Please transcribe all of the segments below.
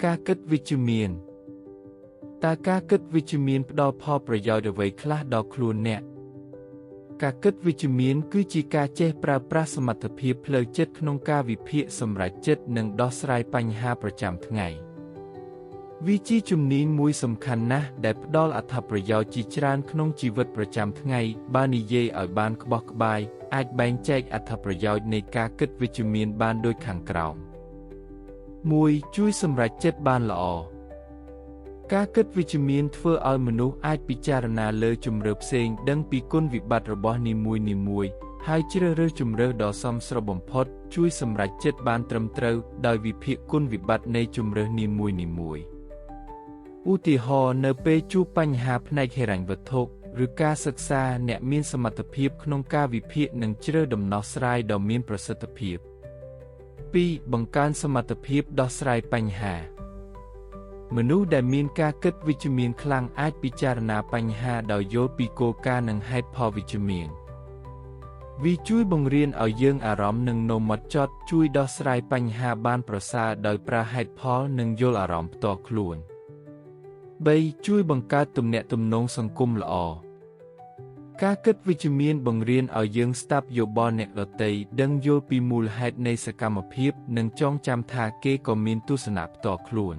ការគិតវិជ្ជមានតើការគិតវិជ្ជមានផ្ដល់ផលប្រយោជន៍អ្វីខ្លះដល់ខ្លួនអ្នកការគិតវិជ្ជមានគឺជាការចេះប្រើប្រាស់សមត្ថភាពផ្លូវចិត្តក្នុងការវិភាគសម្រេចចិត្តនិងដោះស្រាយបញ្ហាប្រចាំថ្ងៃវាជាជំនាញមួយសំខាន់ណាស់ដែលផ្ដល់អត្ថប្រយោជន៍ជាច្រើនក្នុងជីវិតប្រចាំថ្ងៃបើនិយាយឲ្យបានក្បោះក្បាយអាចបែងចែកអត្ថប្រយោជន៍នៃការគិតវិជ្ជមានបានដូចខាងក្រោម 1. ជួយសម្រេចចិត្តបានល្អការគិតវិជ្ជមានធ្វើឲ្យមនុស្សអាចពិចារណាលើជម្រើសផ្សេងដឹងពីគុណវិបត្តិរបស់នីមួយៗហើយជ្រើសរើសជម្រើសដ៏សមស្របបំផុតជួយសម្រេចចិត្តបានត្រឹមត្រូវដោយវិភាគគុណវិបត្តិនៃជម្រើសនីមួយៗឧទាហរណ៍នៅពេលជួបបញ្ហាផ្នែកហិរញ្ញវត្ថុឬការសិក្សាអ្នកមានសមត្ថភាពក្នុងការវិភាគនិងជ្រើសដំណោះស្រាយដ៏មានប្រសិទ្ធភាព 2. បង្កើនសមត្ថភាពដោះស្រាយបញ្ហាមនុស្សដែលមានការគិតវិជ្ជមានខ្លាំងអាចពិចារណាបញ្ហាដោយយល់ពីគោលការណ៍និងហេតុផលវិជ្ជមានវាជួយបង្រៀនឲ្យយើងអារម្មណ៍និងនោមហ្មត់ចត់ជួយដោះស្រាយបញ្ហាបានប្រសើរដោយប្រើហេតុផលនិងយល់អារម្មណ៍ផ្ទាល់ខ្លួន 3. ជួយបង្កើតទំនាក់ទំនងសង្គមល្អការគិតវិជ្ជមានបង្រៀនឲ្យយើងស្ដាប់យោបល់អ្នកដទៃដឹងយល់ពីមូលហេតុនៃសកម្មភាពនិងចងចាំថាគេក៏មានទស្សនៈផ្ទាល់ខ្លួន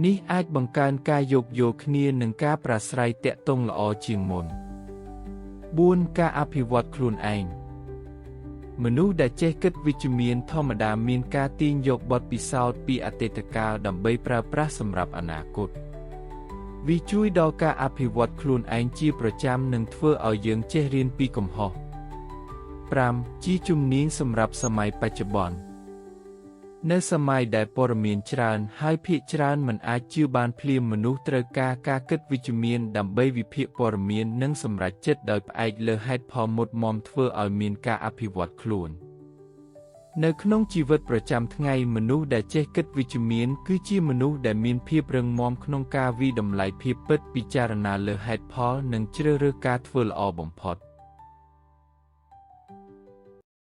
នេះអាចបង្កើនការយោគយល់គ្នានិងការប្រាស្រ័យទាក់ទងល្អជាងមុន 4. ការអភិវឌ្ឍខ្លួនឯងមនុស្សដែលចេះគិតវិជ្ជមានធម្មតាមានការទាញយកបទពិសោធន៍ពីអតីតកាលដើម្បីប្រើប្រាស់សម្រាប់អនាគតវាជួយដល់ការអភិវឌ្ឍខ្លួនឯងជាប្រចាំនិងធ្វើឲ្យយើងចេះរៀនពីកំហុស 5. ជាជំនាញសម្រាប់សម័យបច្ចុប្បន្ននៅសម័យដែលព័ត៌មានច្រើនហើយភាគច្រើនមិនអាចជឿបានភ្លាមមនុស្សត្រូវការគិតវិជ្ជមានដើម្បីវិភាគព័ត៌មាននិងសម្រេចចិត្តដោយផ្អែកលើហេតុផលមុតមាំធ្វើឲ្យមានការអភិវឌ្ឍខ្លួននៅក្នុងជីវិតប្រចាំថ្ងៃមនុស្សដែលចេះគិតវិជ្ជមានគឺជាមនុស្សដែលមានភាពរឹងមាំក្នុងការវិតម្លៃភាពពិតពិចារណាលើហេតុផលនិងជ្រើសរើសការធ្វើល្អបំផុត